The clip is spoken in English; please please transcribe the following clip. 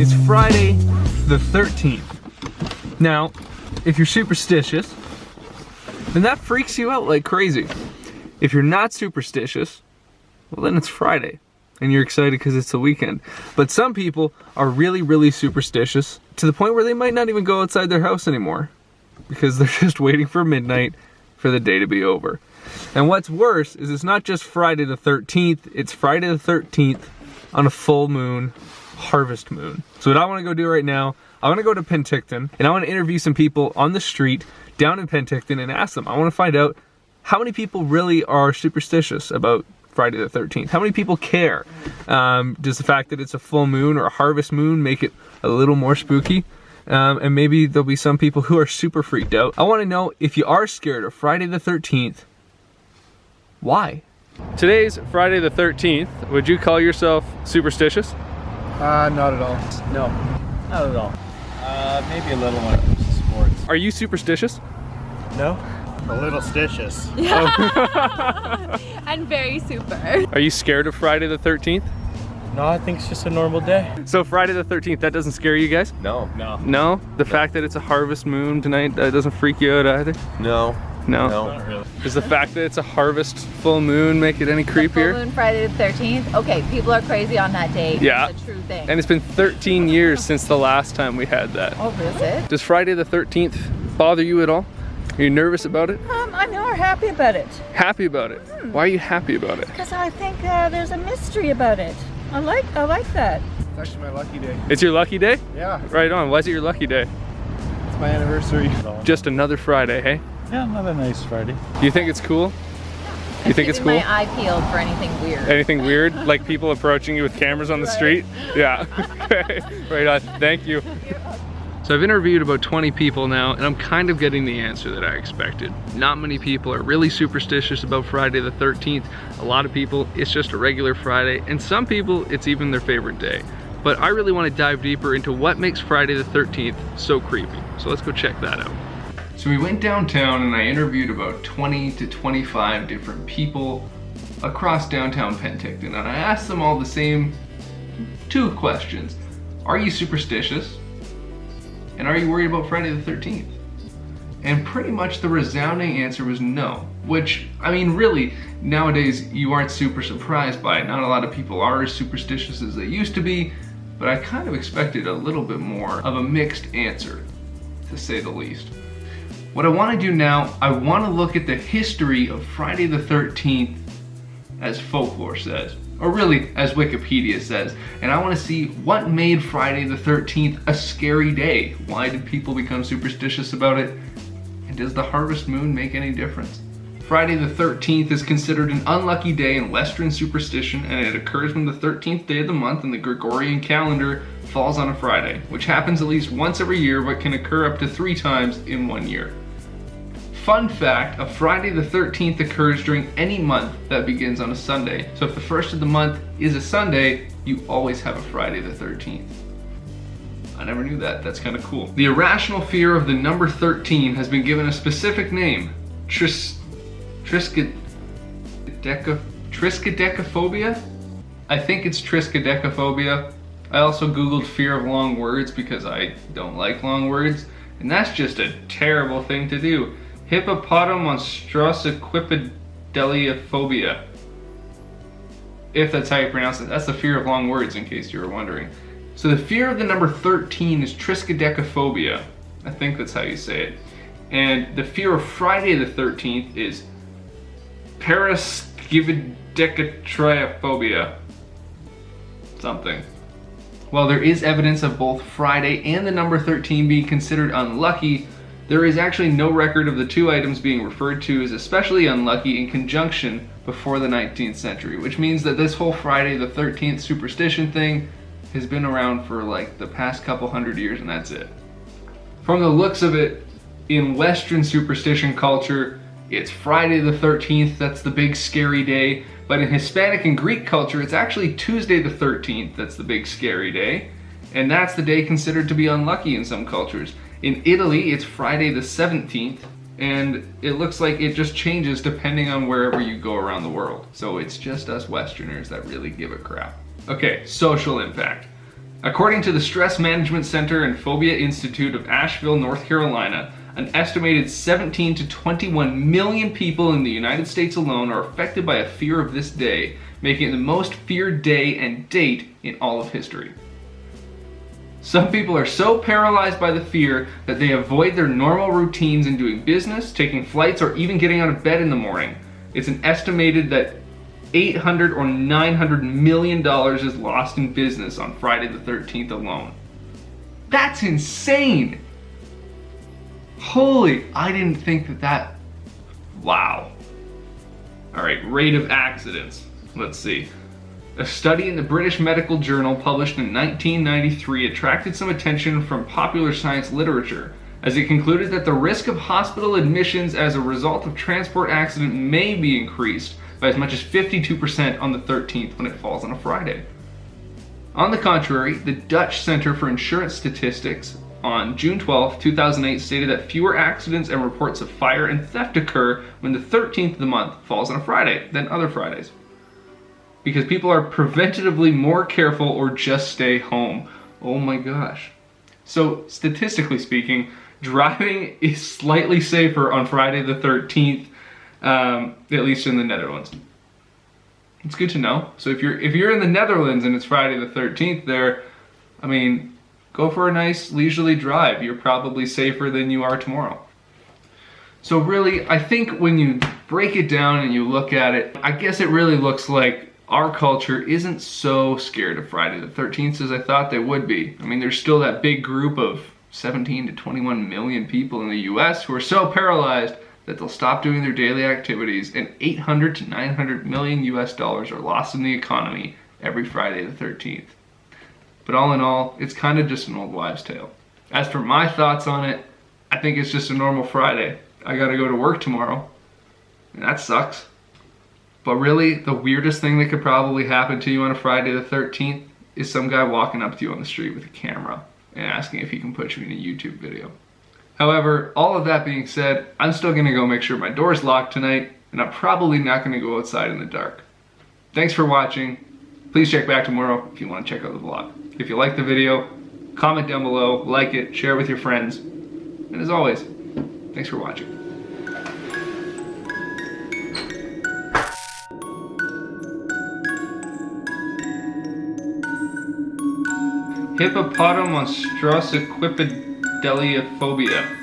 It's Friday the 13th. Now, if you're superstitious, then that freaks you out like crazy. If you're not superstitious, well then it's Friday and you're excited because it's the weekend. But some people are really, really superstitious to the point where they might not even go outside their house anymore because they're just waiting for midnight for the day to be over. And what's worse is it's not just Friday the 13th, it's Friday the 13th on a full moon, harvest moon. So what I want to go do right now, I want to go to Penticton and I want to interview some people on the street down in Penticton and ask them. I want to find out how many people really are superstitious about Friday the 13th. How many people care? Does the fact that it's a full moon or a harvest moon make it a little more spooky? And maybe there'll be some people who are super freaked out. I want to know if you are scared of Friday the 13th, why? Today's Friday the 13th. Would you call yourself superstitious? Not at all. No, not at all. Maybe a little when it comes to sports. Are you superstitious? No? A little stitious. And very super. Are you scared of Friday the 13th? No, I think it's just a normal day. So Friday the 13th, that doesn't scare you guys? No. No? The fact that it's a harvest moon tonight, that doesn't freak you out either? No. No? Not really. Does the fact that it's a harvest full moon make it any creepier? Full moon Friday the 13th. Okay, people are crazy on that day. Yeah. It's a true thing. And it's been 13 years since the last time we had that. Oh, is it? Does Friday the 13th bother you at all? Are you nervous about it? I'm more happy about it Happy about it? Why are you happy about it? because I think there's a mystery about it. I like that. It's actually my lucky day. It's your lucky day? Yeah, Right on. Why is it your lucky day? it's my anniversary. Just another Friday, hey? Yeah, another nice Friday. Do you think it's cool? You think it's Keeping cool? my eye peeled for anything weird. Anything weird? Like people approaching you with cameras on the street? Yeah. Okay. Right on. Thank you. So I've interviewed about 20 people now, and I'm kind of getting the answer that I expected. Not many people are really superstitious about Friday the 13th. A lot of people, it's just a regular Friday, and some people, it's even their favorite day. But I really want to dive deeper into what makes Friday the 13th so creepy. So let's go check that out. So we went downtown and I interviewed about 20 to 25 different people across downtown Penticton, and I asked them all the same two questions. Are you superstitious? And are you worried about Friday the 13th? And pretty much the resounding answer was no. Which, I mean, really, nowadays you aren't super surprised by it. Not a lot of people are as superstitious as they used to be, but I kind of expected a little bit more of a mixed answer, to say the least. What I want to do now, I want to look at the history of Friday the 13th as folklore says, or really as Wikipedia says, and I want to see what made Friday the 13th a scary day. Why did people become superstitious about it? And does the harvest moon make any difference? Friday the 13th is considered an unlucky day in Western superstition, and it occurs when the 13th day of the month in the Gregorian calendar falls on a Friday, which happens at least once every year but can occur up to 3 times in 1 year. Fun fact, a Friday the 13th occurs during any month that begins on a Sunday. So if the first of the month is a Sunday, you always have a Friday the 13th. I never knew that, that's kind of cool. The irrational fear of the number 13 has been given a specific name, triskaidekaphobia? I think it's triskaidekaphobia. I also googled fear of long words because I don't like long words, and that's just a terrible thing to do. Hippopotamonstrosequipedaliophobia. If that's how you pronounce it. That's the fear of long words, in case you were wondering. So the fear of the number 13 is triskaidekaphobia. I think that's how you say it. And the fear of Friday the 13th is paraskividekatriophobia. Something. While there is evidence of both Friday and the number 13 being considered unlucky, there is actually no record of the two items being referred to as especially unlucky in conjunction before the 19th century, which means that this whole Friday the 13th superstition thing has been around for like the past couple hundred years, and that's it. From the looks of it, in Western superstition culture, it's Friday the 13th, that's the big scary day, but in Hispanic and Greek culture, it's actually Tuesday the 13th, that's the big scary day, and that's the day considered to be unlucky in some cultures. In Italy, it's Friday the 17th, and it looks like it just changes depending on wherever you go around the world. So it's just us Westerners that really give a crap. Okay, social impact. According to the Stress Management Center and Phobia Institute of Asheville, North Carolina, an estimated 17 to 21 million people in the United States alone are affected by a fear of this day, making it the most feared day and date in all of history. Some people are so paralyzed by the fear that they avoid their normal routines in doing business, taking flights, or even getting out of bed in the morning. It's an estimated that $800 or $900 million is lost in business on Friday the 13th alone. That's insane! Holy, I didn't think that, wow. All right, rate of accidents. Let's see. A study in the British Medical Journal published in 1993 attracted some attention from popular science literature, as it concluded that the risk of hospital admissions as a result of transport accident may be increased by as much as 52% on the 13th when it falls on a Friday. On the contrary, the Dutch Center for Insurance Statistics on June 12, 2008 stated that fewer accidents and reports of fire and theft occur when the 13th of the month falls on a Friday than other Fridays, because people are preventatively more careful or just stay home. Oh my gosh. So statistically speaking, driving is slightly safer on Friday the 13th, at least in the Netherlands. It's good to know. So if you're in the Netherlands and it's Friday the 13th there, I mean, go for a nice leisurely drive. You're probably safer than you are tomorrow. So really, I think when you break it down and you look at it, I guess it really looks like our culture isn't so scared of Friday the 13th as I thought they would be. I mean, there's still that big group of 17 to 21 million people in the US who are so paralyzed that they'll stop doing their daily activities, and 800 to 900 million US dollars are lost in the economy every Friday the 13th. But all in all, it's kind of just an old wives' tale. As for my thoughts on it, I think it's just a normal Friday. I gotta go to work tomorrow, and that sucks. But really, the weirdest thing that could probably happen to you on a Friday the 13th is some guy walking up to you on the street with a camera and asking if he can put you in a YouTube video. However, all of that being said, I'm still gonna go make sure my door's locked tonight, and I'm probably not gonna go outside in the dark. Thanks for watching. Please check back tomorrow if you want to check out the vlog. If you like the video, comment down below, like it, share it with your friends. And as always, thanks for watching. Hippopotamonstrosquipedaliophobia.